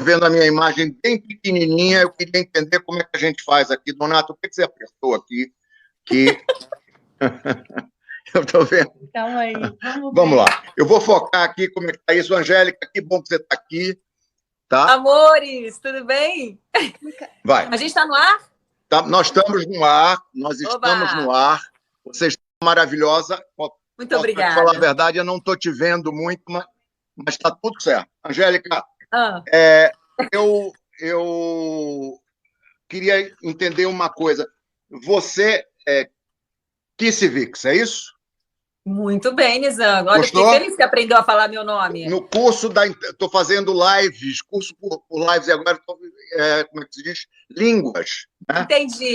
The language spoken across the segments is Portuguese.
vendo a minha imagem bem pequenininha, eu queria entender como é que a gente faz aqui. Donato, o que você apertou aqui? Que eu estou vendo. Calma aí, Vamos lá. Eu vou focar aqui como é que está isso. Angélica, que bom que você está aqui. Tá? Amores, tudo bem? Vai. A gente está no ar? Tá, nós estamos no ar, nós estamos Oba! no ar. Você está maravilhosa. Muito obrigada. Para te falar a verdade, eu não estou te vendo muito, mas está tudo certo. Angélica, eu queria entender uma coisa. Você é Kissivix, é isso? Muito bem, Nizango. Olha, Gostou? fiquei feliz que aprendeu a falar meu nome. No curso estou fazendo lives, curso por lives, e agora estou, como é que se diz? Línguas. Né?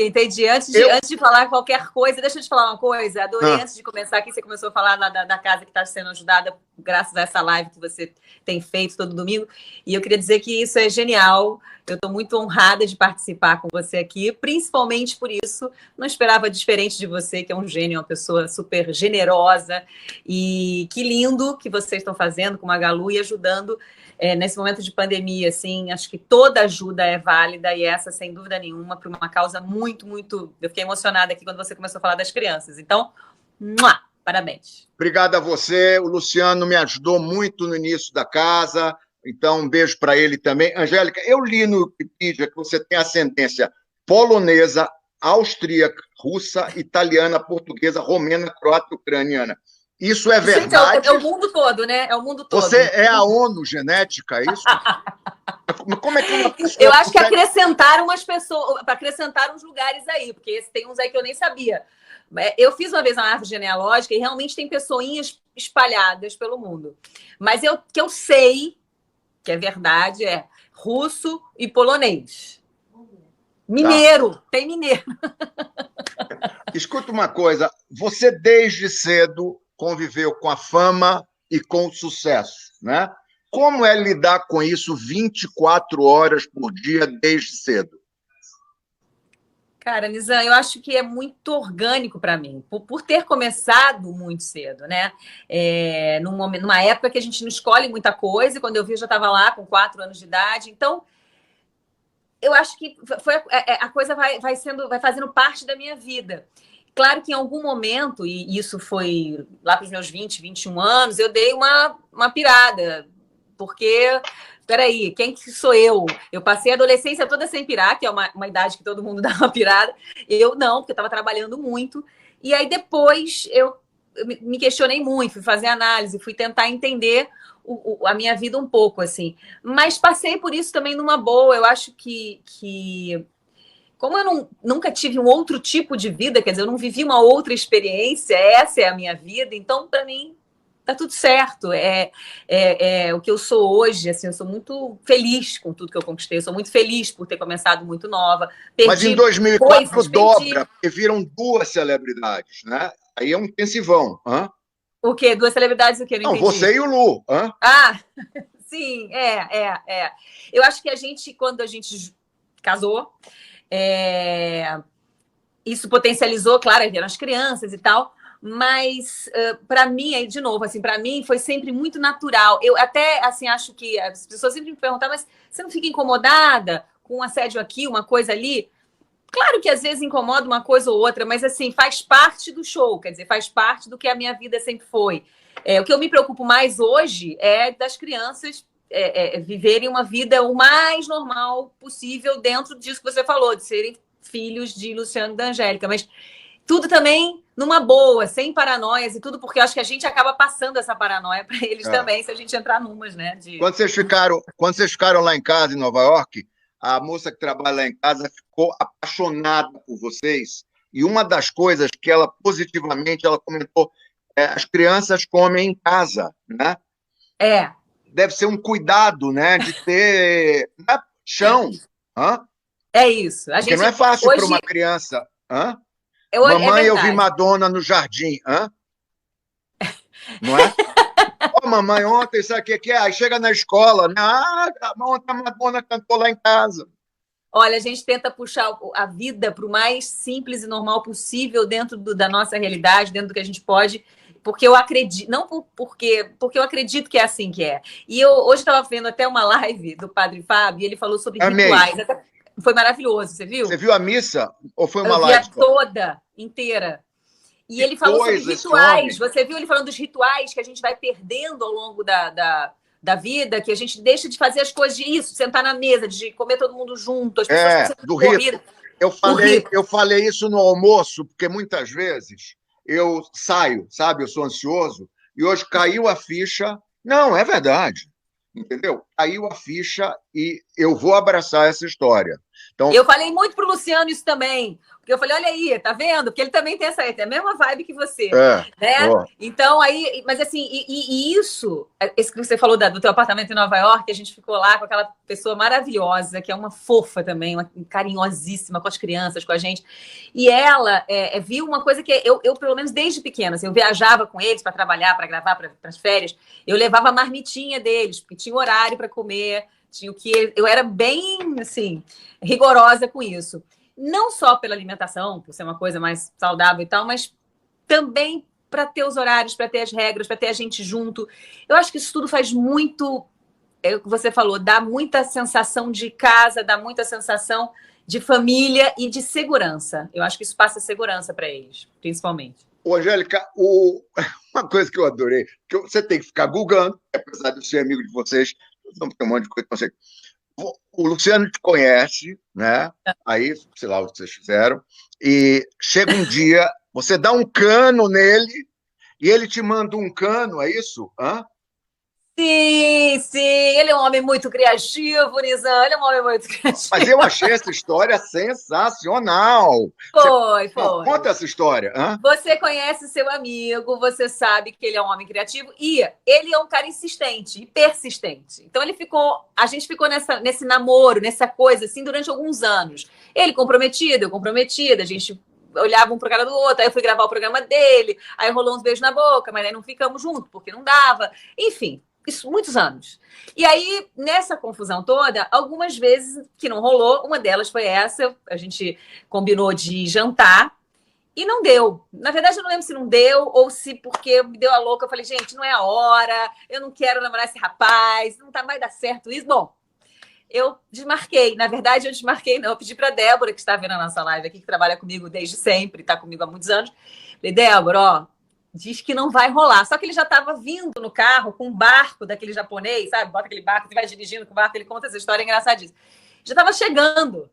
Entendi. Antes de falar qualquer coisa, deixa eu te falar uma coisa. Adorei, antes de começar aqui, você começou a falar da casa que está sendo ajudada graças a essa live que você tem feito todo domingo. E eu queria dizer que isso é genial. Eu estou muito honrada de participar com você aqui, principalmente por isso. Não esperava diferente de você, que é um gênio, uma pessoa super generosa. E que lindo que vocês estão fazendo com a Magalu e ajudando nesse momento de pandemia, assim, acho que toda ajuda é válida e essa, sem dúvida nenhuma, para uma causa muito, muito... Eu fiquei emocionada aqui quando você começou a falar das crianças. Então, parabéns. Obrigado a você. O Luciano me ajudou muito no início da casa, então um beijo para ele também. Angélica, eu li no Wikipedia que você tem ascendência polonesa, austríaca, russa, italiana, portuguesa, romena, croata e ucraniana. Isso é verdade? Gente, é o mundo todo, né? É o mundo todo. Você é a ONU genética, é isso? Como é que uma pessoa eu acho que acrescentaram umas pessoas, para acrescentar uns lugares aí, porque tem uns aí que eu nem sabia. Eu fiz uma vez uma árvore genealógica e realmente tem pessoinhas espalhadas pelo mundo. Mas que eu sei que é verdade é russo e polonês. Mineiro, tá. Tem mineiro. Escuta uma coisa, você desde cedo conviveu com a fama e com o sucesso, né? Como é lidar com isso 24 horas por dia desde cedo? Cara, Nizam, eu acho que é muito orgânico para mim, por ter começado muito cedo, né? Numa época que a gente não escolhe muita coisa, e quando eu vi, eu já estava lá com 4 anos de idade. Então, eu acho que a coisa vai fazendo parte da minha vida. Claro que em algum momento, e isso foi lá para os meus 20, 21 anos, eu dei uma pirada, porque... Peraí, quem que sou eu? Eu passei a adolescência toda sem pirar, que é uma idade que todo mundo dá uma pirada. Eu não, porque eu estava trabalhando muito. E aí depois eu me questionei muito, fui fazer análise, fui tentar entender a minha vida um pouco, assim. Mas passei por isso também numa boa. Eu acho que como eu nunca tive um outro tipo de vida, quer dizer, eu não vivi uma outra experiência, essa é a minha vida, então, para mim, tá tudo certo. É o que eu sou hoje, assim, eu sou muito feliz com tudo que eu conquistei, eu sou muito feliz por ter começado muito nova. Mas em 2004 dobra, porque viram 2 celebridades, né? Aí é um intensivão. Hã? O quê? 2 celebridades o quê? Não entendi. Você e o Lu. Hã? Sim, Eu acho que quando a gente casou, isso potencializou, claro, vieram as crianças e tal, mas para mim, aí de novo, assim, para mim foi sempre muito natural. Eu até assim acho que as pessoas sempre me perguntam, mas você não fica incomodada com um assédio aqui, uma coisa ali? Claro que às vezes incomoda uma coisa ou outra, mas assim, faz parte do show, quer dizer, faz parte do que a minha vida sempre foi. O que eu me preocupo mais hoje é das crianças viverem uma vida o mais normal possível dentro disso que você falou, de serem filhos de Luciano e da Angélica, mas tudo também numa boa, sem paranoias e tudo, porque eu acho que a gente acaba passando essa paranoia para eles também, se a gente entrar numas, né? Quando vocês ficaram lá em casa, em Nova York, a moça que trabalha lá em casa ficou apaixonada por vocês, e uma das coisas que ela positivamente ela comentou as crianças comem em casa, né? Deve ser um cuidado, né? De ter chão. Hã? É isso. Porque não é fácil para uma criança. Hã? Mamãe, eu vi Madonna no jardim. Hã? Não é? Mamãe, ontem, sabe o que é? Aí chega na escola, né? Ontem a Madonna cantou lá em casa. Olha, a gente tenta puxar a vida para o mais simples e normal possível dentro da nossa realidade, dentro do que a gente pode. porque eu acredito, não porque eu acredito que é assim que é. E eu hoje estava vendo até uma live do Padre Fábio, e ele falou sobre Amei. rituais. Foi maravilhoso, você viu? Você viu a missa ou foi uma eu vi live só? toda, inteira. E Que ele falou sobre coisa esse rituais. homem. Você viu ele falando dos rituais que a gente vai perdendo ao longo da vida, que a gente deixa de fazer as coisas de isso, sentar na mesa, de comer todo mundo junto, as pessoas estão sendo Do corridas. rito. Eu falei isso no almoço, porque muitas vezes eu saio, sabe? Eu sou ansioso, e hoje caiu a ficha. Não, é verdade. Entendeu? Caiu a ficha e eu vou abraçar essa história. Então, eu falei muito pro Luciano isso também, porque eu falei, olha aí, tá vendo? Porque ele também tem a mesma vibe que você, né? Ó. Então, aí, mas assim, isso, esse que você falou do teu apartamento em Nova York, a gente ficou lá com aquela pessoa maravilhosa, que é uma fofa também, uma carinhosíssima com as crianças, com a gente, e ela viu uma coisa que eu, pelo menos desde pequena, assim, eu viajava com eles para trabalhar, para gravar, para as férias, eu levava a marmitinha deles, porque tinha horário para comer, tinha o que. Eu era bem, assim, rigorosa com isso. Não só pela alimentação, por ser uma coisa mais saudável e tal, mas também para ter os horários, para ter as regras, para ter a gente junto. Eu acho que isso tudo faz muito, é o que você falou, dá muita sensação de casa, dá muita sensação de família e de segurança. Eu acho que isso passa segurança para eles, principalmente. Ô, Angélica, uma coisa que eu adorei, que você tem que ficar googando, apesar de eu ser amigo de vocês, não tem um monte de coisa que você. O Luciano te conhece, né? Aí, sei lá o que vocês fizeram, e chega um dia, você dá um cano nele e ele te manda um cano, é isso? Hã? Sim, sim, ele é um homem muito criativo, Nizam, ele é um homem muito criativo. Mas eu achei essa história sensacional. Foi. Conta essa história. Hã? Você conhece seu amigo, você sabe que ele é um homem criativo e ele é um cara insistente e persistente. Então a gente ficou nesse namoro, nessa coisa assim durante alguns anos. Ele comprometido, eu comprometida, a gente olhava um pro cara do outro, aí eu fui gravar o programa dele, aí rolou uns beijos na boca, mas aí não ficamos juntos porque não dava. Enfim, isso muitos anos. E aí, nessa confusão toda, algumas vezes que não rolou, uma delas foi essa, a gente combinou de jantar, e não deu. Na verdade, eu não lembro se não deu ou se porque me deu a louca. Eu falei, gente, não é a hora, eu não quero namorar esse rapaz, não tá mais dar certo isso. Bom, eu desmarquei. Na verdade, eu desmarquei, não. Eu pedi para Débora, que está vendo a nossa live aqui, que trabalha comigo desde sempre, está comigo há muitos anos. Falei, Débora, ó, diz que não vai rolar. Só que ele já estava vindo no carro com um barco daquele japonês, sabe? Bota aquele barco, você vai dirigindo com o barco, ele conta essa história engraçadíssima. Já estava chegando.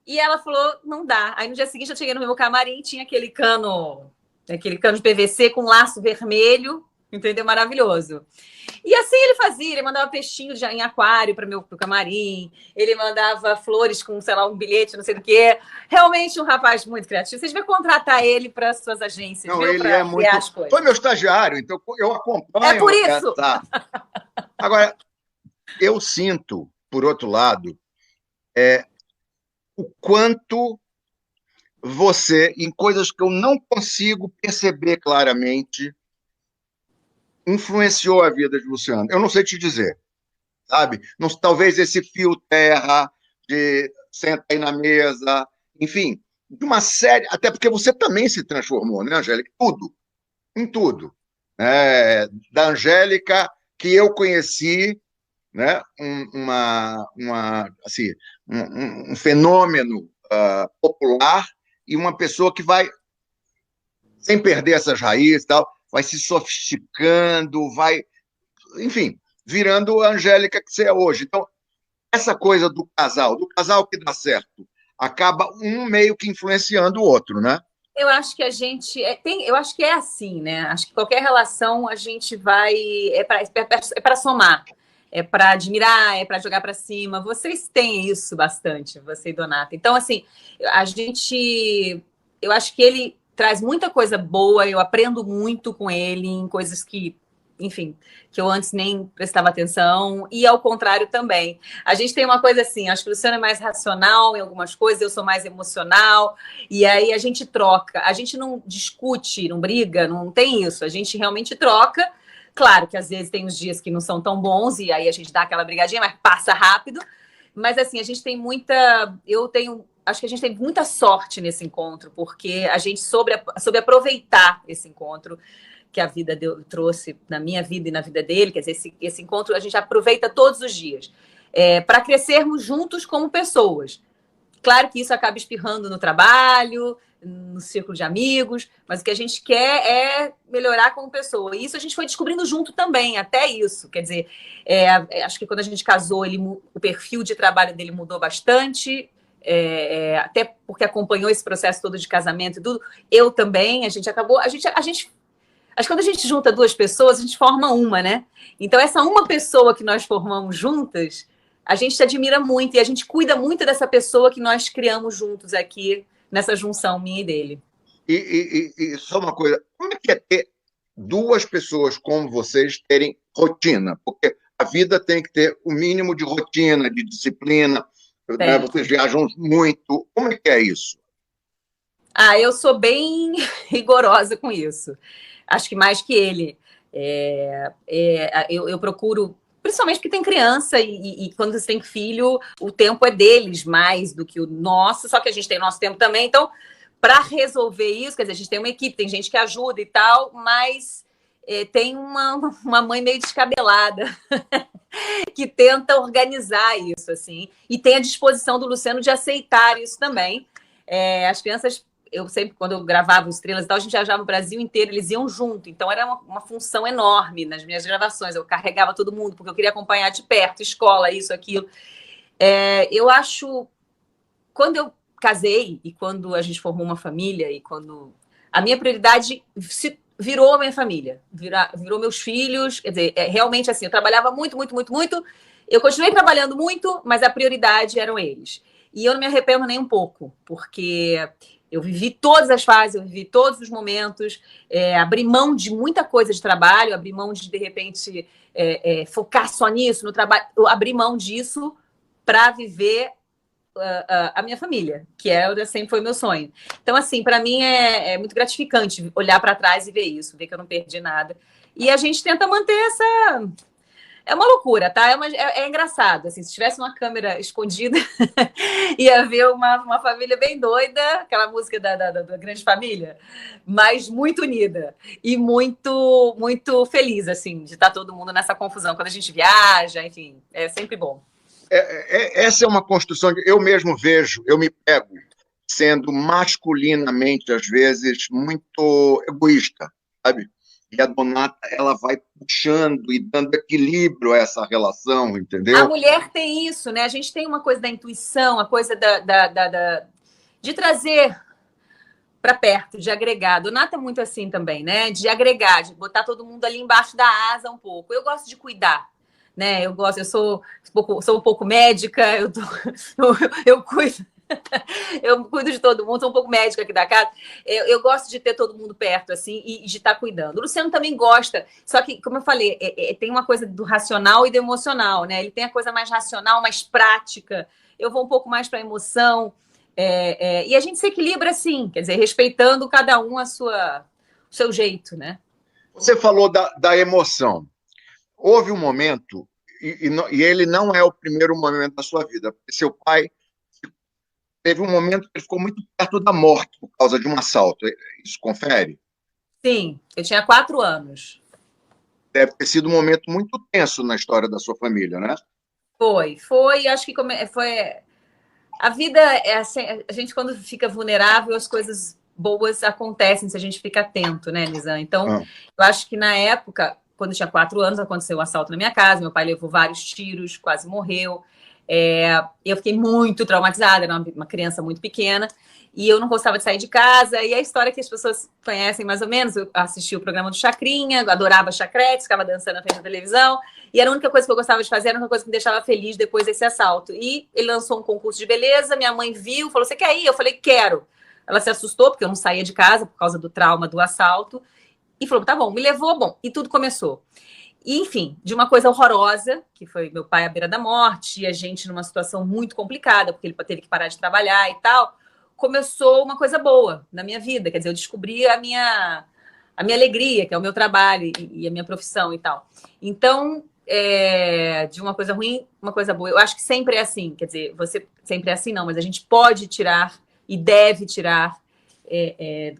E ela falou, não dá. Aí no dia seguinte eu cheguei no meu camarim, tinha aquele cano de PVC com laço vermelho, entendeu? Maravilhoso. E assim ele fazia, ele mandava peixinho em aquário para pro camarim, ele mandava flores com, sei lá, um bilhete, não sei do que. Realmente um rapaz muito criativo. Vocês vão contratar ele para as suas agências, Não, viu? ele é muito. Foi meu estagiário, então eu acompanho. É por isso. Agora, eu sinto, por outro lado, o quanto você, em coisas que eu não consigo perceber claramente, influenciou a vida de Luciano. Eu não sei te dizer, sabe? Não, talvez esse fio terra de senta aí na mesa, enfim, de uma série, até porque você também se transformou, né, Angélica? Em tudo. Da Angélica que eu conheci, né, assim, um fenômeno popular e uma pessoa que vai, sem perder essas raízes, tal, vai se sofisticando, vai, enfim, virando a Angélica que você é hoje. Então, essa coisa do casal que dá certo, acaba um meio que influenciando o outro, né? Eu acho que a gente eu acho que é assim, né? Acho que qualquer relação a gente vai para somar, é para admirar, é para jogar para cima. Vocês têm isso bastante, você e Donata. Então, assim, eu acho que ele traz muita coisa boa. Eu aprendo muito com ele em coisas que, enfim, que eu antes nem prestava atenção, e ao contrário também. A gente tem uma coisa assim, acho que o Luciano é mais racional em algumas coisas, eu sou mais emocional, e aí a gente troca. A gente não discute, não briga, não tem isso. A gente realmente troca. Claro que às vezes tem uns dias que não são tão bons, e aí a gente dá aquela brigadinha, mas passa rápido. Mas assim, a gente tem muita... Acho que a gente tem muita sorte nesse encontro, porque a gente soube aproveitar esse encontro. que a vida trouxe na minha vida e na vida dele. Quer dizer, esse encontro a gente aproveita todos os dias para crescermos juntos como pessoas. Claro que isso acaba espirrando no trabalho, no círculo de amigos, mas o que a gente quer é melhorar como pessoa. E isso a gente foi descobrindo junto também, até isso. Quer dizer, acho que quando a gente casou, o perfil de trabalho dele mudou bastante, até porque acompanhou esse processo todo de casamento e tudo. Eu também, a gente acabou... Acho que quando a gente junta duas pessoas, a gente forma uma, né? Então, essa uma pessoa que nós formamos juntas, a gente se admira muito e a gente cuida muito dessa pessoa que nós criamos juntos aqui, nessa junção minha e dele. E só uma coisa, como é que é ter duas pessoas como vocês terem rotina? Porque a vida tem que ter o mínimo de rotina, de disciplina, né? Vocês viajam muito. Como é que é isso? Eu sou bem rigorosa com isso. Acho que mais que ele. Eu procuro, principalmente porque tem criança e quando você tem filho, o tempo é deles mais do que o nosso, só que a gente tem nosso tempo também. Então, para resolver isso, quer dizer, a gente tem uma equipe, tem gente que ajuda e tal, mas tem uma mãe meio descabelada que tenta organizar isso, assim, e tem a disposição do Luciano de aceitar isso também. As crianças, eu sempre, quando eu gravava Estrelas e tal, a gente viajava o Brasil inteiro, eles iam junto, então era uma função enorme nas minhas gravações, eu carregava todo mundo, porque eu queria acompanhar de perto, escola, isso, aquilo. Eu acho, quando eu casei e quando a gente formou uma família e quando a minha prioridade virou a minha família, virou meus filhos, quer dizer, realmente assim, eu trabalhava muito, muito, muito, muito, eu continuei trabalhando muito, mas a prioridade eram eles. E eu não me arrependo nem um pouco, porque eu vivi todas as fases, eu vivi todos os momentos, abri mão de muita coisa de trabalho, abri mão de repente, focar só nisso, no trabalho, eu abri mão disso para viver a minha família, que sempre foi meu sonho. Então, assim, para mim é muito gratificante olhar para trás e ver isso, ver que eu não perdi nada. E a gente tenta manter essa... É uma loucura, tá? É engraçado. Assim, se tivesse uma câmera escondida, ia ver uma família bem doida, aquela música da Grande Família, mas muito unida e muito, muito feliz, assim, de estar todo mundo nessa confusão. Quando a gente viaja, enfim, é sempre bom. Essa é uma construção que eu mesmo vejo, eu me pego sendo masculinamente, às vezes, muito egoísta, sabe? E a Donata, ela vai puxando e dando equilíbrio a essa relação, entendeu? A mulher tem isso, né? A gente tem uma coisa da intuição, a coisa de trazer para perto, de agregar. A Donata é muito assim também, né? De agregar, de botar todo mundo ali embaixo da asa um pouco. Eu gosto de cuidar. Né? Eu sou um pouco médica, eu cuido. Eu cuido de todo mundo, sou um pouco médica aqui da casa. Eu gosto de ter todo mundo perto, assim, e de estar cuidando. O Luciano também gosta, só que, como eu falei, tem uma coisa do racional e do emocional, né? Ele tem a coisa mais racional, mais prática. Eu vou um pouco mais para a emoção. E a gente se equilibra, assim, quer dizer, respeitando cada um o seu jeito, né? Você falou da emoção. Houve um momento, e ele não é o primeiro momento da sua vida, porque seu pai teve um momento que ele ficou muito perto da morte por causa de um assalto. Isso confere? Sim, eu tinha 4 anos. Deve ter sido um momento muito tenso na história da sua família, né? Foi. Acho que foi. A vida é assim, a gente quando fica vulnerável, as coisas boas acontecem se a gente fica atento, né, Nizam? Então, eu acho que na época, quando eu tinha 4 anos, aconteceu um assalto na minha casa, meu pai levou vários tiros, quase morreu. Eu fiquei muito traumatizada, era uma criança muito pequena, e eu não gostava de sair de casa, e a história que as pessoas conhecem mais ou menos, eu assisti o programa do Chacrinha, adorava chacrete, ficava dançando na frente da televisão, e era a única coisa que eu gostava de fazer, era uma coisa que me deixava feliz depois desse assalto. E ele lançou um concurso de beleza, minha mãe viu, falou, você quer ir? Eu falei, quero. Ela se assustou, porque eu não saía de casa por causa do trauma do assalto, e falou, tá bom, me levou, bom, e tudo começou. E, enfim, de uma coisa horrorosa, que foi meu pai à beira da morte, e a gente numa situação muito complicada, porque ele teve que parar de trabalhar e tal, começou uma coisa boa na minha vida. Quer dizer, eu descobri a minha alegria, que é o meu trabalho e a minha profissão e tal. Então, de uma coisa ruim, uma coisa boa. Eu acho que sempre é assim, quer dizer, você sempre é assim não, mas a gente pode tirar e deve tirar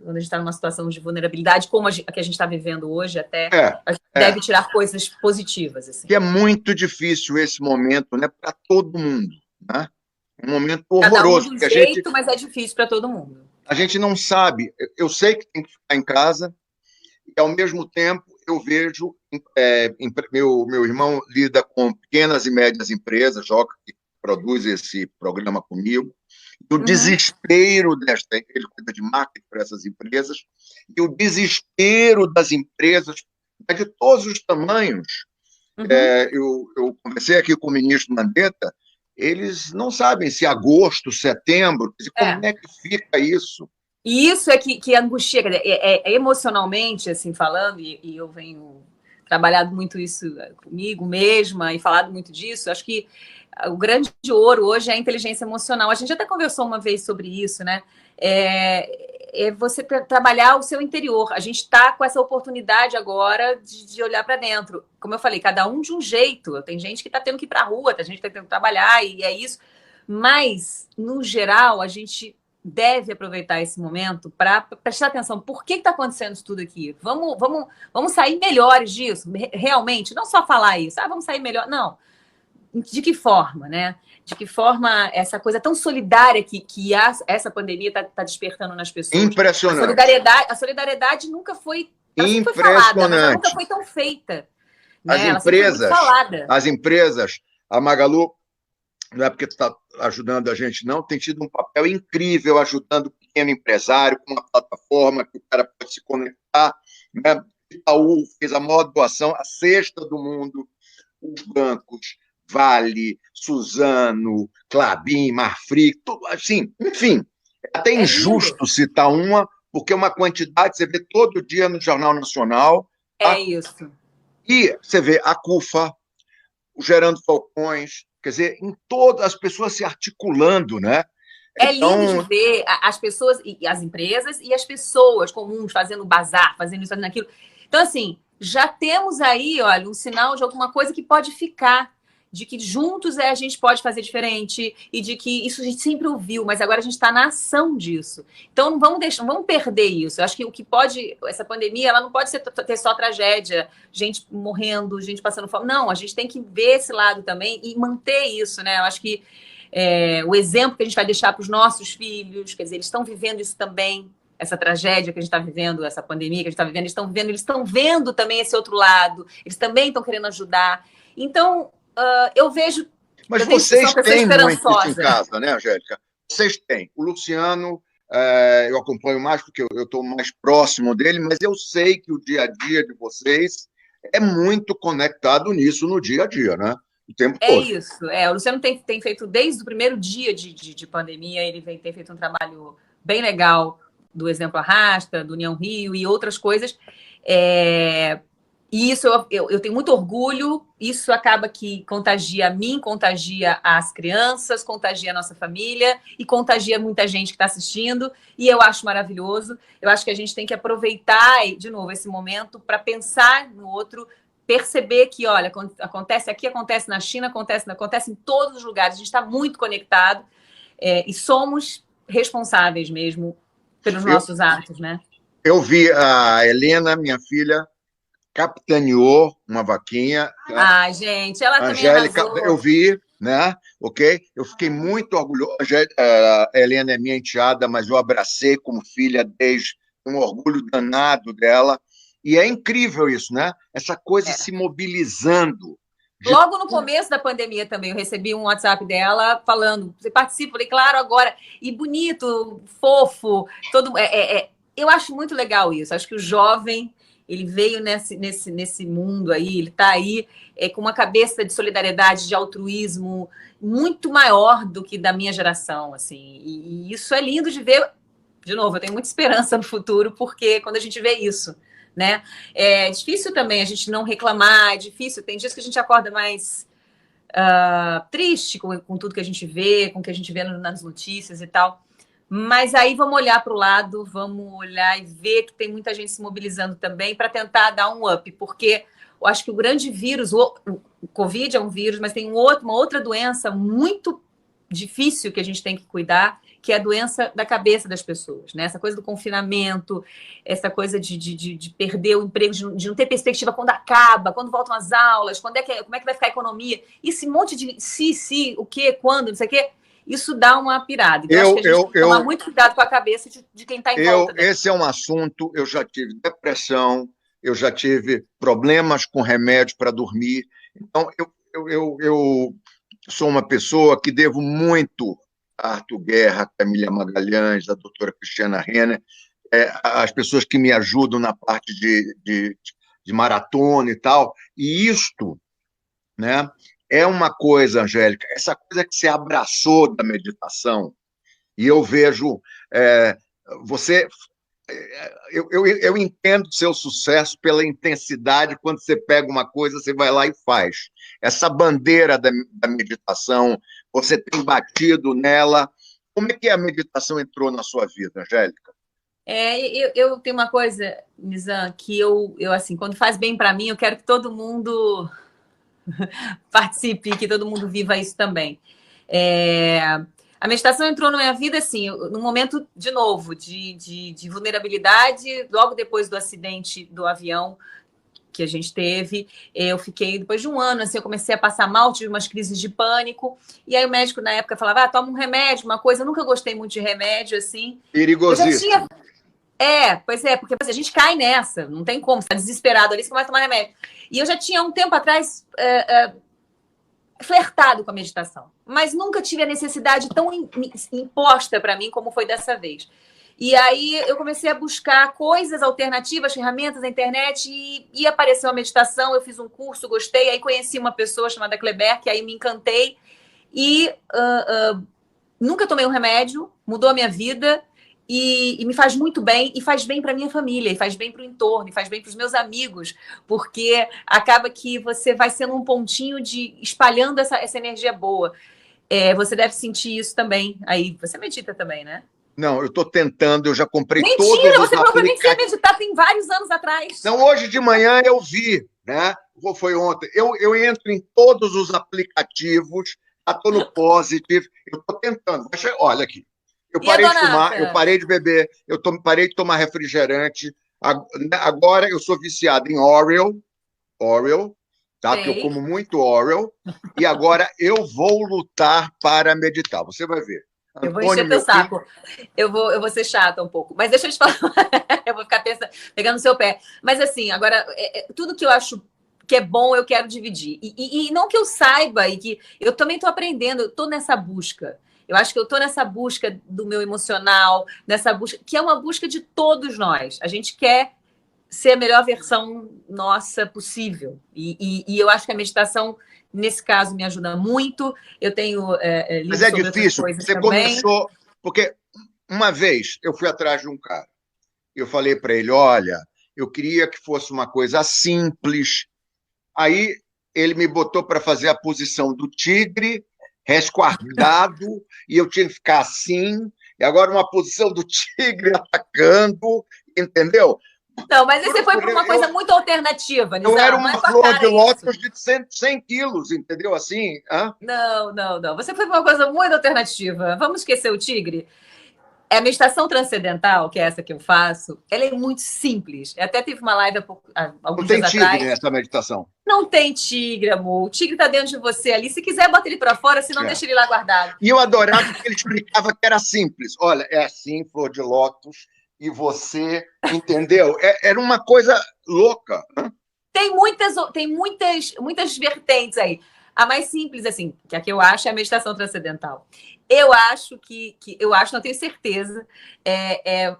quando a gente está numa situação de vulnerabilidade, como a que a gente está vivendo hoje, até a gente é. deve tirar coisas positivas. Assim. Que é muito difícil esse momento, né, para todo mundo, né? Um momento Cada um horroroso. do Que jeito, mas é difícil para todo mundo. a gente não sabe. Eu sei que tem que ficar em casa, e ao mesmo tempo eu vejo meu irmão lida com pequenas e médias empresas, Joca, que produz esse programa comigo, e o desespero ele cuida de marketing para essas empresas, e o desespero das empresas de todos os tamanhos. Eu conversei aqui com o ministro Mandetta, eles não sabem se agosto, setembro, como é que fica isso? E isso é que angustia, emocionalmente, assim, falando, e eu venho trabalhado muito isso comigo mesma e falado muito disso, acho que o grande ouro hoje é a inteligência emocional. A gente até conversou uma vez sobre isso, né? É você trabalhar o seu interior. A gente está com essa oportunidade agora de olhar para dentro. Como eu falei, cada um de um jeito. Tem gente que está tendo que ir para a rua, tem gente que está tendo que trabalhar, e é isso. Mas, no geral, a gente deve aproveitar esse momento para prestar atenção. Por que está acontecendo isso tudo aqui? Vamos sair melhores disso, realmente. Não só falar isso, vamos sair melhor. Não. De que forma, né? De que forma essa coisa tão solidária que essa pandemia está despertando nas pessoas. Impressionante. A solidariedade nunca foi... Ela sempre foi falada, mas ela nunca foi tão feita. Né? As empresas, a Magalu, não é porque tu está ajudando a gente, não, tem tido um papel incrível ajudando o pequeno empresário com uma plataforma que o cara pode se conectar. Né? Itaú fez a maior doação, a sexta do mundo, os bancos, Vale, Suzano, Klabin, Marfrig, tudo assim, enfim, é até injusto citar uma, porque é uma quantidade, você vê todo dia no Jornal Nacional. Isso. E você vê a CUFA, o Gerando Falcões, quer dizer, em todas as pessoas se articulando, né? Lindo de ver as pessoas, e as empresas, e as pessoas comuns fazendo bazar, fazendo isso, fazendo aquilo. Então, assim, já temos aí, olha, um sinal de alguma coisa que pode ficar, de que juntos a gente pode fazer diferente, e de que isso a gente sempre ouviu, mas agora a gente está na ação disso. Então, não vamos perder isso. Eu acho que o que pode, essa pandemia, ela não pode ter só tragédia, gente morrendo, gente passando fome. Não, a gente tem que ver esse lado também e manter isso, né? Eu acho que o exemplo que a gente vai deixar para os nossos filhos, quer dizer, eles estão vivendo isso também, essa tragédia que a gente está vivendo, essa pandemia que a gente está vivendo, eles estão vendo também esse outro lado, eles também estão querendo ajudar. Então, eu vejo... Mas vocês têm muito isso em casa, né, Angélica? Vocês têm. O Luciano, eu acompanho mais porque eu estou mais próximo dele, mas eu sei que o dia a dia de vocês é muito conectado nisso no dia a dia, né? O tempo todo. Isso. O Luciano tem feito, desde o primeiro dia de pandemia, ele tem feito um trabalho bem legal do Exemplo Arrasta, do União Rio e outras coisas. E isso eu tenho muito orgulho, isso acaba que contagia a mim, contagia as crianças, contagia a nossa família e contagia muita gente que está assistindo, e eu acho maravilhoso. Eu acho que a gente tem que aproveitar, de novo, esse momento para pensar no outro, perceber que, olha, acontece aqui, acontece na China, acontece em todos os lugares, a gente está muito conectado e somos responsáveis mesmo pelos nossos atos, né? Eu vi a Helena, minha filha, capitaneou uma vaquinha. Gente, ela Angélica, também arrasou. Eu vi, né? Ok? Eu fiquei muito orgulhoso. A Helena é minha enteada, mas eu abracei como filha desde um orgulho danado dela. E é incrível isso, né? Essa coisa se mobilizando. Logo no começo da pandemia também, eu recebi um WhatsApp dela falando, você participa? Falei, claro, agora. E bonito, fofo, todo... eu acho muito legal isso. Acho que o jovem, ele veio nesse mundo aí, ele está aí com uma cabeça de solidariedade, de altruísmo muito maior do que da minha geração, assim. E isso é lindo de ver. De novo, eu tenho muita esperança no futuro, porque quando a gente vê isso, né? É difícil também a gente não reclamar, é difícil. Tem dias que a gente acorda mais triste com tudo que a gente vê, com o que a gente vê nas notícias e tal. Mas aí vamos olhar para o lado, vamos olhar e ver que tem muita gente se mobilizando também para tentar dar um up, porque eu acho que o grande vírus, o Covid é um vírus, mas tem uma outra doença muito difícil que a gente tem que cuidar, que é a doença da cabeça das pessoas, né? Essa coisa do confinamento, essa coisa de perder o emprego, de não ter perspectiva quando acaba, quando voltam as aulas, como é que vai ficar a economia, esse monte de se, o quê, quando, não sei o quê, isso dá uma pirada. Então, acho que a gente tem que tomar muito cuidado com a cabeça de quem está em volta. Esse é um assunto, eu já tive depressão, eu já tive problemas com remédio para dormir. Então, eu sou uma pessoa que devo muito a Arthur Guerra, a Camila Magalhães, a doutora Cristiana Renner, as pessoas que me ajudam na parte de maratona e tal. E isto, né, é uma coisa, Angélica, essa coisa que você abraçou da meditação, e eu vejo você... Eu entendo o seu sucesso pela intensidade. Quando você pega uma coisa, você vai lá e faz. Essa bandeira da meditação, você tem batido nela. Como é que a meditação entrou na sua vida, Angélica? Eu tenho uma coisa, Nizam, que eu assim, quando faz bem para mim, eu quero que todo mundo participe, que todo mundo viva isso também. A meditação entrou na minha vida, assim, num momento, de novo, de vulnerabilidade, logo depois do acidente do avião que a gente teve. Eu fiquei, depois de um ano, assim, eu comecei a passar mal, tive umas crises de pânico, e aí o médico, na época, falava, toma um remédio, uma coisa. Eu nunca gostei muito de remédio, assim. Perigosíssimo. Pois é, porque a gente cai nessa, não tem como, você tá desesperado ali, você começa a tomar remédio. E eu já tinha, um tempo atrás... flertado com a meditação, mas nunca tive a necessidade tão imposta para mim como foi dessa vez. E aí eu comecei a buscar coisas alternativas, ferramentas na internet, e apareceu a meditação. Eu fiz um curso, gostei, aí conheci uma pessoa chamada Kleber, que aí me encantei, e nunca tomei um remédio, mudou a minha vida, e me faz muito bem, e faz bem para minha família, e faz bem para o entorno, e faz bem para os meus amigos, porque acaba que você vai sendo um pontinho de espalhando essa energia boa. Você deve sentir isso também. Aí, você medita também, né? Não, eu estou tentando, eu já comprei Mentira, todos os aplicativos. Você falou para mim que você ia meditar tem vários anos atrás. Não, hoje de manhã eu vi, né? Foi ontem. Eu entro em todos os aplicativos, estou no Positive, eu estou tentando. Olha aqui. Eu parei de fumar, eu parei de beber, parei de tomar refrigerante. Agora eu sou viciado em Oreo, tá? Porque eu como muito Oreo. E agora eu vou lutar para meditar. Você vai ver. Eu vou encher teu saco. Eu vou ser chata um pouco. Mas deixa eu te falar. Eu vou ficar pegando no seu pé. Mas assim, agora, tudo que eu acho que é bom, eu quero dividir. E não que eu saiba, e que eu também estou aprendendo, eu estou nessa busca. Eu acho que eu estou nessa busca do meu emocional, nessa busca, que é uma busca de todos nós. A gente quer ser a melhor versão nossa possível. E eu acho que a meditação, nesse caso, me ajuda muito. Eu tenho lido Mas é sobre difícil. Você também. Começou... Porque uma vez eu fui atrás de um cara. Eu falei para ele, olha, eu queria que fosse uma coisa simples. Aí ele me botou para fazer a posição do tigre, resguardado, e eu tinha que ficar assim, e agora uma posição do tigre atacando, entendeu? Não, mas você foi para uma coisa muito alternativa, Nizam. Eu era uma flor de lótus de 100 quilos, entendeu? Assim. Não. Você foi para uma coisa muito alternativa. Vamos esquecer o tigre? A meditação transcendental, que é essa que eu faço, ela é muito simples. Eu até tive uma live há alguns dias atrás. Não tem tigre nessa meditação? Não tem tigre, amor. O tigre está dentro de você ali. Se quiser, bota ele para fora, senão deixa ele lá guardado. E eu adorava que ele explicava que era simples. Olha, é assim, flor de lótus, e você, entendeu? Era uma coisa louca. Tem muitas vertentes aí. A mais simples, assim, que a que eu acho é a meditação transcendental. Eu acho não tenho certeza.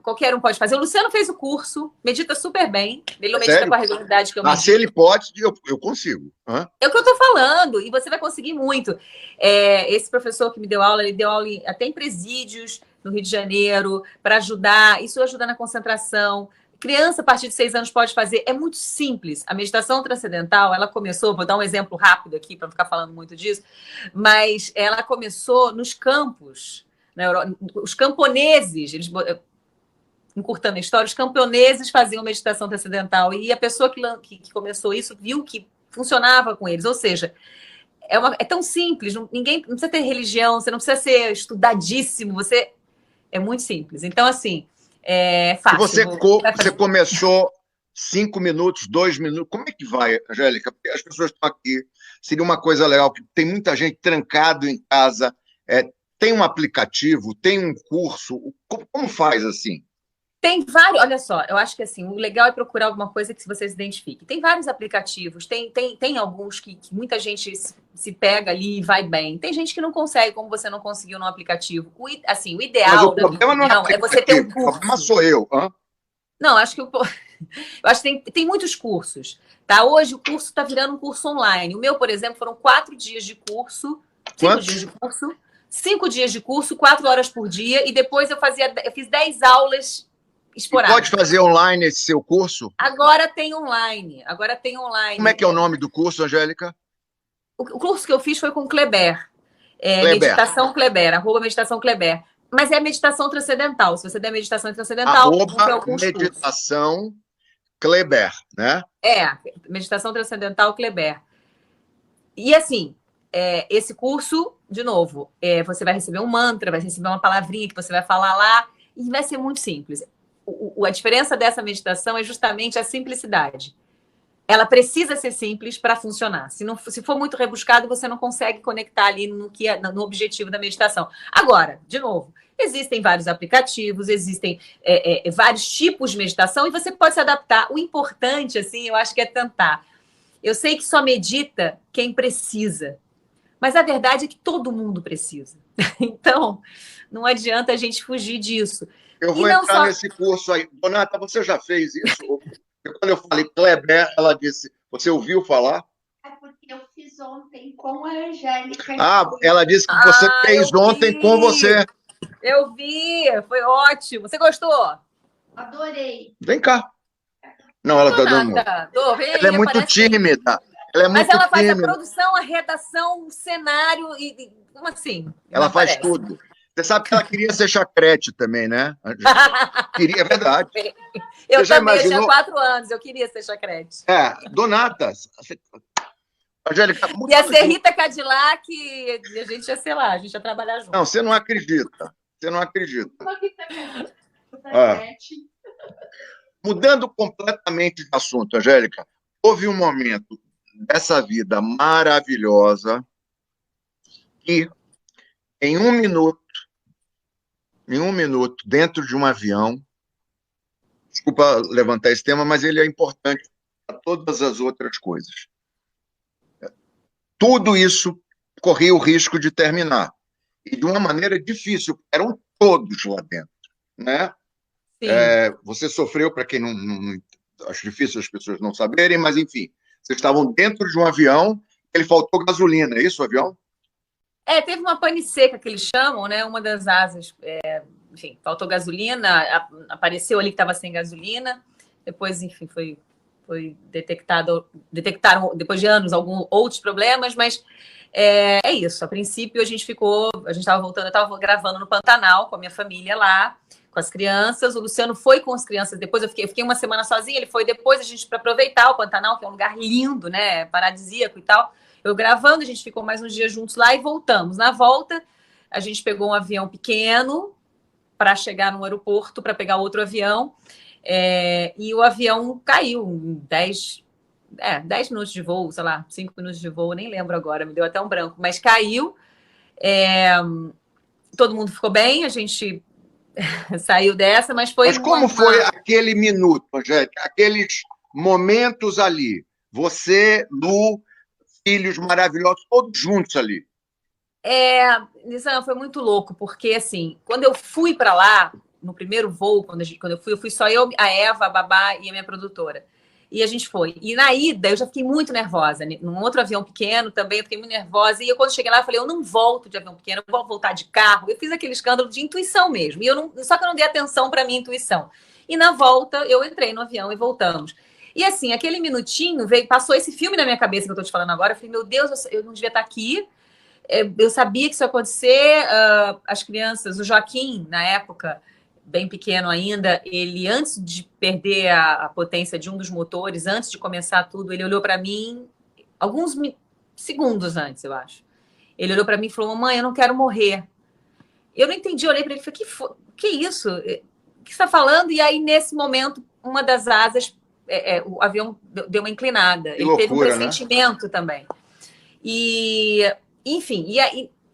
Qualquer um pode fazer. O Luciano fez o curso, medita super bem. Ele não medita com a regularidade que eu medito. Se ele pode, eu consigo. É o que eu estou falando, e você vai conseguir muito. Esse professor que me deu aula, ele deu aula até em presídios no Rio de Janeiro, para ajudar. Isso ajuda na concentração. Criança, a partir de 6 anos, pode fazer. É muito simples. A meditação transcendental, ela começou, vou dar um exemplo rápido aqui, para não ficar falando muito disso, mas ela começou nos campos, na Europa. Os camponeses, encurtando a história, os camponeses faziam meditação transcendental, e a pessoa que começou isso viu que funcionava com eles. Ou seja, é tão simples, ninguém não precisa ter religião, você não precisa ser estudadíssimo, é muito simples. Então, assim, é Se fácil. você começou 5 minutos, 2 minutos, como é que vai, Angélica? Porque as pessoas estão aqui, seria uma coisa legal, que tem muita gente trancado em casa, tem um aplicativo, tem um curso, como faz assim? Tem vários, olha só, eu acho que assim, o legal é procurar alguma coisa que você se identifique. Tem vários aplicativos, tem alguns que muita gente se pega ali e vai bem. Tem gente que não consegue, como você não conseguiu no aplicativo. Assim, o ideal, Mas o problema não é você ter um curso. O problema sou eu. Não, acho que eu acho que tem muitos cursos. Tá? Hoje o curso está virando um curso online. O meu, por exemplo, foram 4 dias de curso. 5 dias de curso. 5 dias de curso, 4 horas por dia, e depois eu fiz 10 aulas esporádicas. E pode fazer online esse seu curso? Agora tem online. Como é que é o nome do curso, Angélica? O curso que eu fiz foi com Kleber. Meditação Kleber, @meditação Kleber. Mas é meditação transcendental. Se você der meditação transcendental, meditação Kleber, né? Meditação transcendental Kleber. E assim, esse curso, de novo, você vai receber um mantra, vai receber uma palavrinha que você vai falar lá, e vai ser muito simples. A diferença dessa meditação é justamente a simplicidade. Ela precisa ser simples para funcionar. Se for muito rebuscado, você não consegue conectar ali no objetivo da meditação. Agora, de novo, existem vários aplicativos, existem vários tipos de meditação e você pode se adaptar. O importante, assim, eu acho que é tentar. Eu sei que só medita quem precisa, mas a verdade é que todo mundo precisa. Então, não adianta a gente fugir disso. Eu vou entrar nesse curso aí. Donata, você já fez isso? Quando eu falei Kleber, ela disse, você ouviu falar? É porque eu fiz ontem com a Angélica. Ela disse que você fez ontem com você. Eu vi, foi ótimo. Você gostou? Adorei. Vem cá. Não, ela está dando. Ela é muito tímida. Mas ela faz a produção, a redação, o cenário e como assim? Ela faz tudo. Você sabe que ela queria ser chacrete também, né? Queria, é verdade. Eu também, eu tinha 4 anos, eu queria ser chacrete. Donata. Angélica, ia ser Rita Cadillac e a gente ia, sei lá, a gente ia trabalhar junto. Não, você não acredita. Você não acredita. Mudando completamente de assunto, Angélica, houve um momento dessa vida maravilhosa que, em um minuto, dentro de um avião, desculpa levantar esse tema, mas ele é importante para todas as outras coisas. Tudo isso corria o risco de terminar. E de uma maneira difícil, eram todos lá dentro, né? Você sofreu, para quem não... Acho difícil as pessoas não saberem, mas, enfim, vocês estavam dentro de um avião, ele faltou gasolina, é isso o avião? Teve uma pane seca, que eles chamam, né? Uma das asas, enfim, faltou gasolina, apareceu ali que estava sem gasolina, depois, enfim, foi detectaram, depois de anos, alguns outros problemas, mas é isso. A princípio, a gente estava voltando, eu estava gravando no Pantanal com a minha família lá, com as crianças. O Luciano foi com as crianças depois, eu fiquei uma semana sozinha, ele foi depois, a gente, para aproveitar o Pantanal, que é um lugar lindo, né, paradisíaco e tal. Eu gravando, a gente ficou mais uns dias juntos lá e voltamos. Na volta, a gente pegou um avião pequeno para chegar no aeroporto, para pegar outro avião, e o avião caiu em 10 minutos de voo, sei lá, 5 minutos de voo, nem lembro agora, me deu até um branco, mas caiu. Todo mundo ficou bem, a gente saiu dessa, mas foi... Mas como foi aquele minuto, Angélica? Aqueles momentos ali? Você, Lu, filhos maravilhosos, todos juntos ali. Foi muito louco, porque, assim, quando eu fui para lá, no primeiro voo, quando eu fui só eu, a Eva, a Babá e a minha produtora. E a gente foi. E na ida, eu já fiquei muito nervosa. Num outro avião pequeno também, eu fiquei muito nervosa. E quando cheguei lá, eu falei, eu não volto de avião pequeno, eu vou voltar de carro. Eu fiz aquele escândalo de intuição mesmo. Só que eu não dei atenção para minha intuição. E na volta, eu entrei no avião e voltamos. E assim, aquele minutinho, passou esse filme na minha cabeça que eu tô te falando agora. Eu falei, meu Deus, eu não devia estar aqui. Eu sabia que isso ia acontecer. As crianças, o Joaquim, na época, bem pequeno ainda, ele, antes de perder a potência de um dos motores, antes de começar tudo, ele olhou para mim, segundos antes, eu acho. Ele olhou para mim e falou: mamãe, eu não quero morrer. Eu não entendi, eu olhei para ele e falei: que isso? O que você está falando? E aí, nesse momento, uma das asas, o avião deu uma inclinada. Que ele teve um loucura, né? pressentimento também. E, enfim,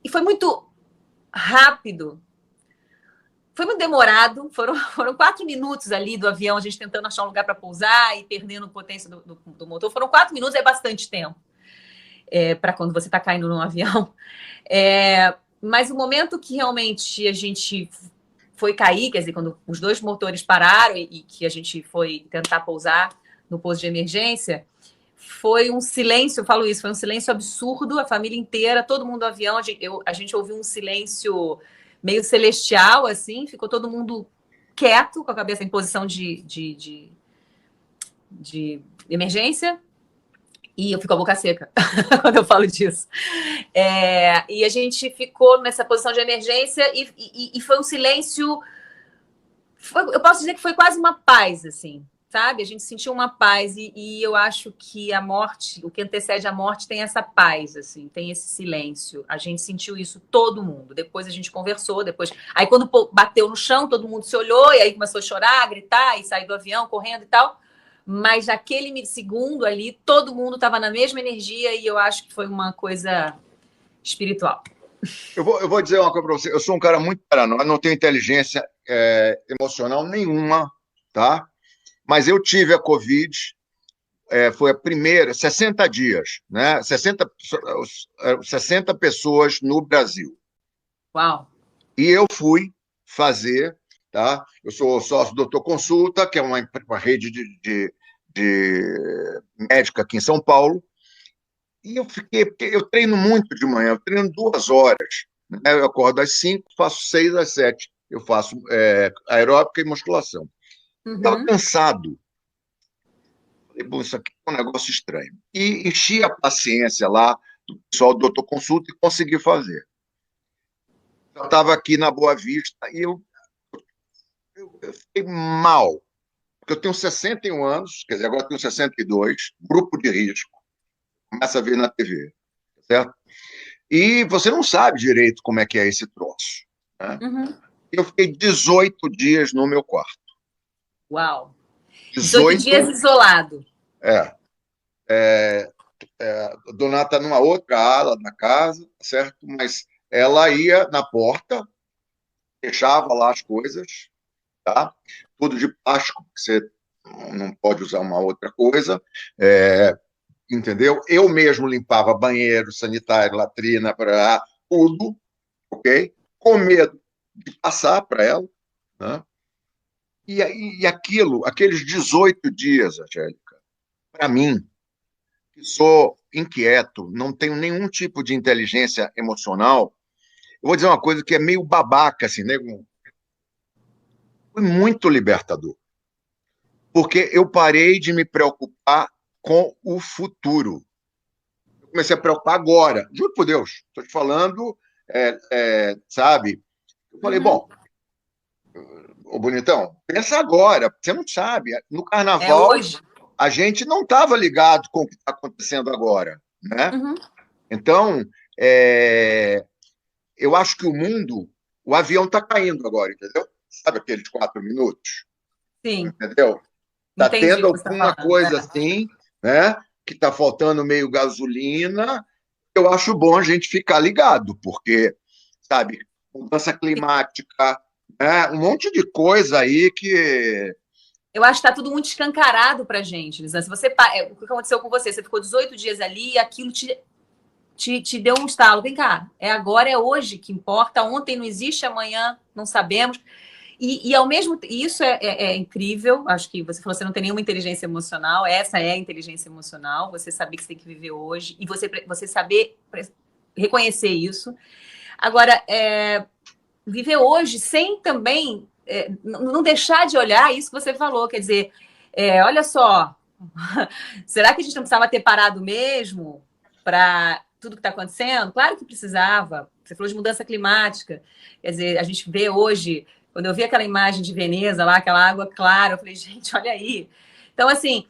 e foi muito rápido. Foi muito demorado, foram 4 minutos ali do avião, a gente tentando achar um lugar para pousar e perdendo potência do motor. Foram 4 minutos, é bastante tempo para quando você está caindo num avião. Mas o momento que realmente a gente foi cair, quer dizer, quando os 2 motores pararam e que a gente foi tentar pousar no pouso de emergência, foi um silêncio, eu falo isso, foi um silêncio absurdo, a família inteira, todo mundo no avião, a gente ouviu um silêncio meio celestial, assim, ficou todo mundo quieto, com a cabeça em posição de emergência, e eu fico com a boca seca quando eu falo disso. E a gente ficou nessa posição de emergência e foi um silêncio, eu posso dizer que foi quase uma paz, assim, sabe? A gente sentiu uma paz e eu acho que a morte, o que antecede a morte tem essa paz, assim, tem esse silêncio. A gente sentiu isso, todo mundo. Depois a gente conversou, Aí quando bateu no chão, todo mundo se olhou e aí começou a chorar, a gritar e sair do avião correndo e tal. Mas naquele segundo ali, todo mundo estava na mesma energia e eu acho que foi uma coisa espiritual. Eu vou dizer uma coisa para você. Eu sou um cara muito paranoico, não tenho inteligência emocional nenhuma, tá? Mas eu tive a Covid, foi a primeira, 60 dias, né? 60 pessoas no Brasil. Uau! E eu fui fazer, tá? Eu sou sócio do Doutor Consulta, que é uma rede de médica aqui em São Paulo, e porque eu treino muito de manhã, eu treino 2 horas, né? Eu acordo às 5, faço 6 às 7, eu faço aeróbica e musculação. Estava cansado. Falei, bom, isso aqui é um negócio estranho. E enchi a paciência lá do pessoal do Doutor Consulta e consegui fazer. Eu estava aqui na Boa Vista e eu fiquei mal, porque eu tenho 61 anos, quer dizer, agora eu tenho 62, grupo de risco, começa a ver na TV, certo? E você não sabe direito como é que é esse troço, né? Eu fiquei 18 dias no meu quarto. Uau! 18 dias isolado. A dona está numa outra ala da casa, certo? Mas ela ia na porta, fechava lá as coisas, tá? Tudo de plástico, porque você não pode usar uma outra coisa, entendeu? Eu mesmo limpava banheiro, sanitário, latrina, tudo, ok? Com medo de passar para ela, né? E aqueles 18 dias, Angélica, para mim, que sou inquieto, não tenho nenhum tipo de inteligência emocional, eu vou dizer uma coisa que é meio babaca, assim, né? Foi muito libertador. Porque eu parei de me preocupar com o futuro. Eu comecei a preocupar agora. Juro por Deus. Estou te falando, sabe? Eu falei, bom, ô bonitão, pensa agora. Você não sabe. No carnaval, hoje. A gente não estava ligado com o que está acontecendo agora, né? Então, eu acho que o avião está caindo agora, entendeu? Sabe aqueles 4 minutos? Sim. Entendeu? Está tendo alguma coisa assim, né? Que está faltando meio gasolina. Eu acho bom a gente ficar ligado, porque, sabe, mudança climática, né? Um monte de coisa aí que... Eu acho que está tudo muito escancarado para a gente, Lisan. Se você, o que aconteceu com você? Você ficou 18 dias ali e aquilo te deu um estalo. Vem cá, agora, é hoje que importa. Ontem não existe, amanhã não sabemos. E ao mesmo tempo, isso é incrível. Acho que você falou que você não tem nenhuma inteligência emocional. Essa é a inteligência emocional. Você saber que você tem que viver hoje e você saber reconhecer isso. Agora, viver hoje sem também não deixar de olhar isso que você falou. Quer dizer, olha só, será que a gente não precisava ter parado mesmo para tudo que está acontecendo? Claro que precisava. Você falou de mudança climática. Quer dizer, a gente vê hoje... Quando eu vi aquela imagem de Veneza lá, aquela água clara, eu falei, gente, olha aí. Então, assim,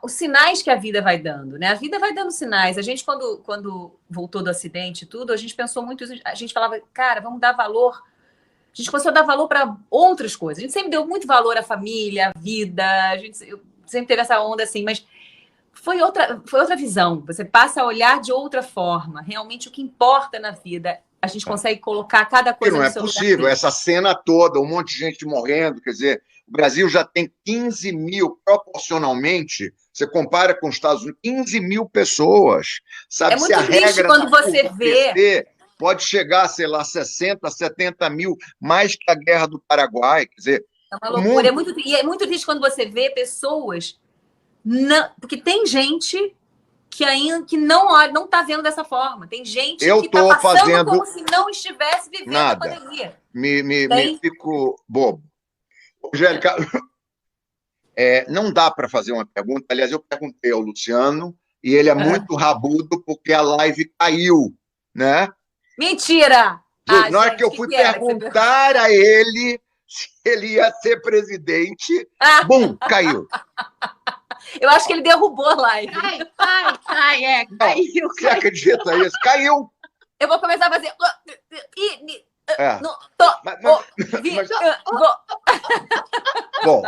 os sinais que a vida vai dando, né? A vida vai dando sinais. A gente, quando voltou do acidente e tudo, a gente pensou muito, a gente falava, cara, vamos dar valor. A gente começou a dar valor para outras coisas. A gente sempre deu muito valor à família, à vida. Eu sempre teve essa onda assim, mas foi outra visão. Você passa a olhar de outra forma. Realmente o que importa na vida, a gente consegue colocar cada coisa no no seu lugar. Não é possível, essa cena toda, um monte de gente morrendo, quer dizer, o Brasil já tem 15 mil, proporcionalmente, você compara com os Estados Unidos, 15 mil pessoas. Sabe, muito triste quando você vê... pode chegar, sei lá, 60, 70 mil, mais que a Guerra do Paraguai, quer dizer... É uma loucura, e é muito triste quando você vê pessoas... Porque tem gente que ainda não está vendo dessa forma. Tem gente que está passando como se não estivesse vivendo a pandemia. Me fico bobo. Angélica, não dá para fazer uma pergunta. Aliás, eu perguntei ao Luciano e ele é muito rabudo porque a live caiu, né? Mentira! Na hora que eu fui perguntar a ele se ele ia ser presidente, bum, caiu. Eu acho que ele derrubou a live. Caiu. Você acredita nisso? Caiu. Eu vou começar a fazer... Bom,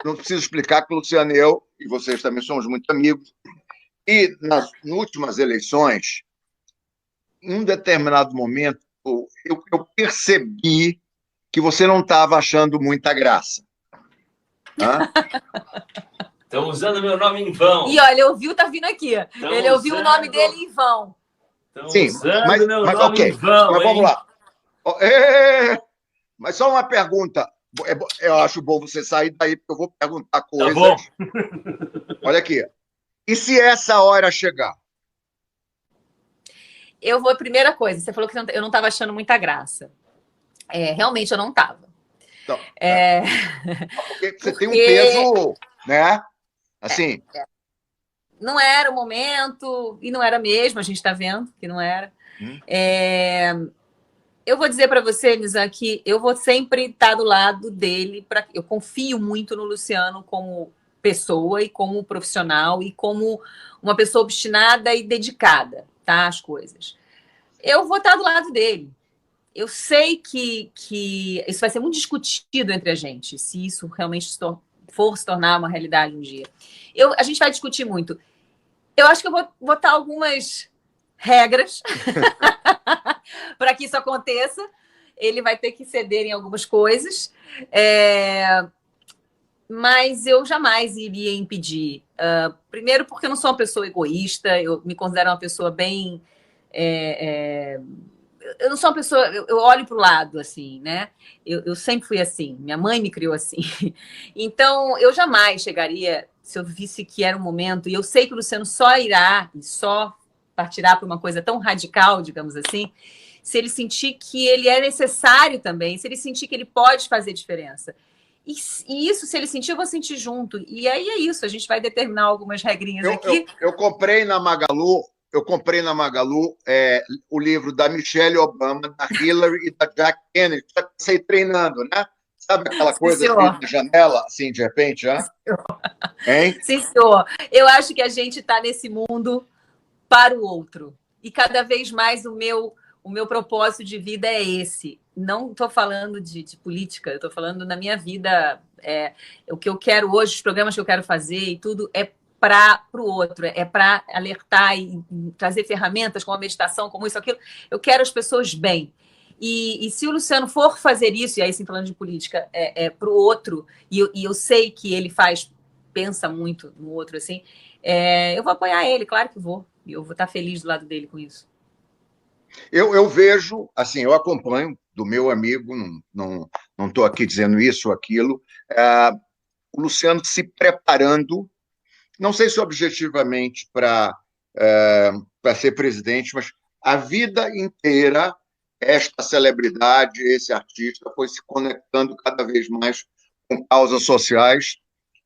não preciso explicar que o Luciano e eu, e vocês também somos muito amigos, e nas últimas eleições, em um determinado momento, eu percebi que você não estava achando muita graça. Estão usando meu nome em vão. E olha, ele ouviu, tá vindo aqui. Ele ouviu o nome dele em vão. Sim, mas ok. Em vão, mas vamos lá. Mas só uma pergunta. Eu acho bom você sair daí, porque eu vou perguntar coisas. Tá bom. Olha aqui. E se essa hora chegar? Primeira coisa, você falou que eu não estava achando muita graça. Realmente eu não estava. Então, porque você tem um peso, né? Assim. Não era o momento, e não era mesmo, a gente está vendo que não era. Eu vou dizer para você, Nizam, que eu vou sempre estar do lado dele. Eu confio muito no Luciano como pessoa e como profissional e como uma pessoa obstinada e dedicada, tá, às coisas. Eu vou estar do lado dele. Eu sei que isso vai ser muito discutido entre a gente, se isso realmente for se tornar uma realidade um dia. A gente vai discutir muito. Eu acho que eu vou botar algumas regras para que isso aconteça. Ele vai ter que ceder em algumas coisas, mas eu jamais iria impedir. Primeiro, porque eu não sou uma pessoa egoísta, eu me considero uma pessoa bem... eu não sou uma pessoa... Eu olho para o lado, assim, né? Eu sempre fui assim. Minha mãe me criou assim. Então, eu jamais chegaria, se eu visse que era um momento, e eu sei que o Luciano só irá e só partirá para uma coisa tão radical, digamos assim, se ele sentir que ele é necessário também, se ele sentir que ele pode fazer diferença. E isso, se ele sentir, eu vou sentir junto. E aí é isso, a gente vai determinar algumas regrinhas aqui. Eu comprei na Magalu o livro da Michelle Obama, da Hillary e da Jack Kennedy. Já comecei treinando, né? Sabe aquela coisa assim, de janela, assim, de repente, já? Hein? Sim, senhor. Eu acho que a gente está nesse mundo para o outro. E cada vez mais o meu propósito de vida é esse. Não estou falando de política, eu estou falando na minha vida. O que eu quero hoje, os programas que eu quero fazer e tudo é para o outro, é para alertar e trazer ferramentas como a meditação, como isso, aquilo. Eu quero as pessoas bem. E se o Luciano for fazer isso, e aí sim falando de política, para o outro, e eu sei que ele pensa muito no outro, assim, eu vou apoiar ele, claro que vou. E eu vou estar feliz do lado dele com isso. Eu vejo, assim, eu acompanho do meu amigo, não estou aqui dizendo isso ou aquilo, o Luciano se preparando, não sei se objetivamente para ser presidente, mas a vida inteira esta celebridade, esse artista foi se conectando cada vez mais com causas sociais,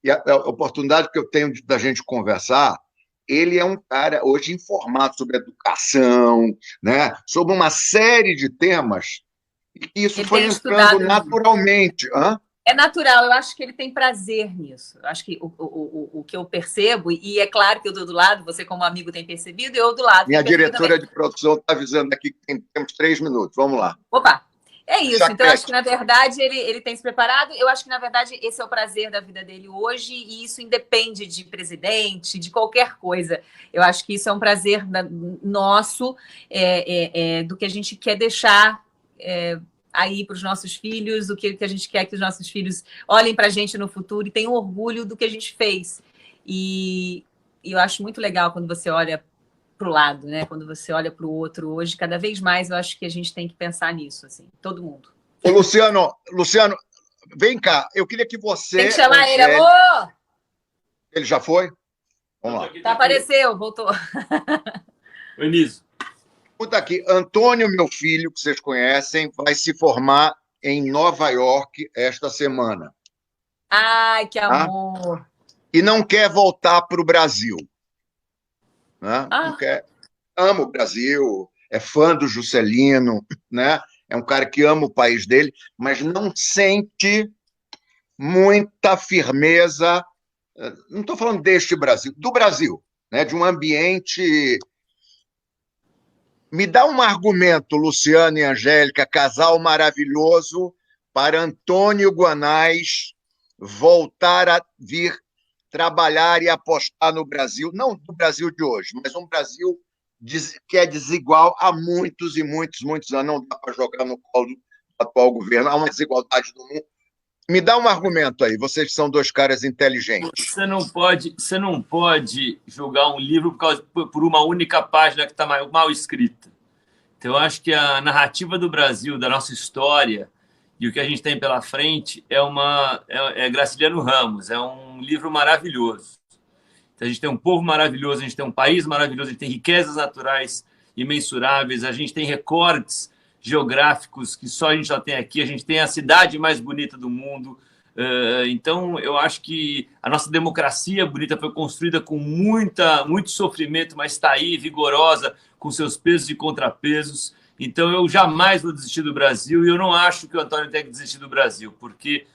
e a oportunidade que eu tenho da gente conversar, ele é um cara hoje informado sobre educação, né? Sobre uma série de temas, e isso foi entrando naturalmente. É natural, eu acho que ele tem prazer nisso. Eu acho que o que eu percebo, e é claro que eu estou do lado, você como amigo tem percebido, eu do lado. Minha diretora de produção está avisando aqui que temos 3 minutos. Vamos lá. Opa! É isso, Chaquete. então eu acho que, na verdade, ele tem se preparado. Eu acho que, na verdade, esse é o prazer da vida dele hoje, e isso independe de presidente, de qualquer coisa. Eu acho que isso é um prazer nosso, do que a gente quer deixar aí para os nossos filhos, do que a gente quer que os nossos filhos olhem para a gente no futuro e tenham orgulho do que a gente fez. E eu acho muito legal quando você olha para o lado, né? Quando você olha para o outro hoje, cada vez mais eu acho que a gente tem que pensar nisso, assim, todo mundo. Ô, Luciano, vem cá, eu queria que você... Tem que chamar ele, amor! Ele já foi? Vamos lá. Tá, apareceu, voltou. Oi, Niso. Escuta aqui, Antônio, meu filho, que vocês conhecem, vai se formar em Nova York esta semana. Ai, que amor! E não quer voltar para o Brasil. Né? Ah. Não quer. Ama o Brasil, é fã do Juscelino, né? É um cara que ama o país dele, mas não sente muita firmeza. Não estou falando deste Brasil, do Brasil, né? De um ambiente. Me dá um argumento, Luciano e Angélica, casal maravilhoso, para Antônio Guanais voltar a vir trabalhar e apostar no Brasil, não do Brasil de hoje, mas um Brasil que é desigual há muitos e muitos, muitos anos. Não dá para jogar no colo do atual governo, há uma desigualdade no mundo. Me dá um argumento aí, vocês são 2 caras inteligentes. Você não pode julgar um livro por uma única página que está mal escrita. Então, eu acho que a narrativa do Brasil, da nossa história, e o que a gente tem pela frente é Graciliano Ramos, é um livro maravilhoso. Então, a gente tem um povo maravilhoso, a gente tem um país maravilhoso, a gente tem riquezas naturais imensuráveis, a gente tem recortes geográficos que só a gente já tem aqui, a gente tem a cidade mais bonita do mundo. Então, eu acho que a nossa democracia bonita foi construída com muito sofrimento, mas está aí, vigorosa, com seus pesos e contrapesos. Então, eu jamais vou desistir do Brasil e eu não acho que o Antônio tenha que desistir do Brasil, porque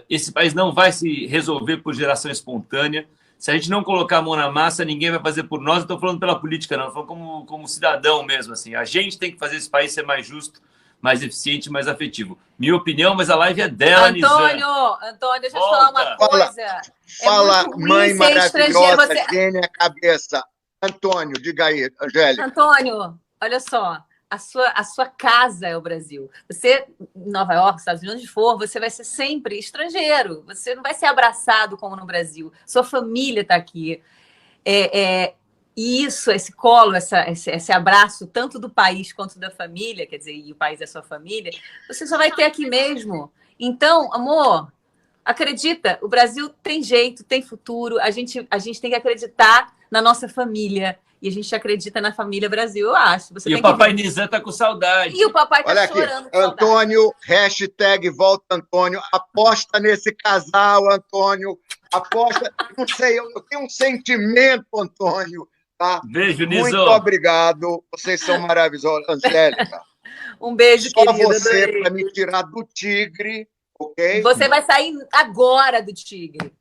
esse país não vai se resolver por geração espontânea. Se a gente não colocar a mão na massa, ninguém vai fazer por nós. Não estou falando pela política, não. Estou falando como cidadão mesmo. Assim. A gente tem que fazer esse país ser mais justo, mais eficiente, mais afetivo. Minha opinião, mas a live é dela, Antônio, deixa eu te falar uma coisa. Fala, mãe maravilhosa, você... gênia cabeça. Antônio, diga aí, Angélica. Antônio, olha só. A sua casa é o Brasil. Você, em Nova York, Estados Unidos, onde for, você vai ser sempre estrangeiro. Você não vai ser abraçado como no Brasil. Sua família está aqui. E isso, esse colo, esse abraço, tanto do país quanto da família, quer dizer, e o país é sua família, você só vai ter aqui mesmo. Então, amor, acredita, o Brasil tem jeito, tem futuro, a gente tem que acreditar na nossa família. E a gente acredita na família Brasil, eu acho. Você e o papai Nizam está com saudade. E o papai está chorando com saudade. Antônio, hashtag volta Antônio, aposta nesse casal, Antônio, aposta, não sei, eu tenho um sentimento, Antônio, tá? Beijo, Nizam. Muito obrigado, vocês são maravilhosos, Angélica. Um beijo, só querida. Só você para me tirar do Tigre, ok? Você vai sair agora do Tigre.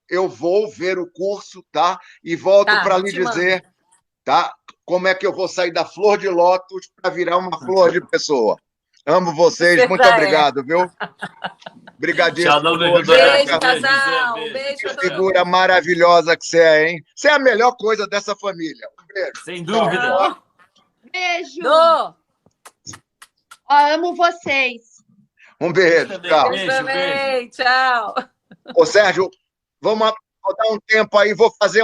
Eu vou ver o curso, tá? E volto para lhe dizer, tá? Como é que eu vou sair da flor de lótus para virar uma flor de pessoa. Amo vocês, muito obrigado, viu? Obrigadíssimo. Tchau, beijo, casal. Um beijo. Que figura maravilhosa que você é, hein? Você é a melhor coisa dessa família. Um beijo. Sem dúvida. Beijo. Amo vocês. Um beijo. Tchau. Beijo. Tchau. Ô, Sérgio, vou dar um tempo aí, vou fazer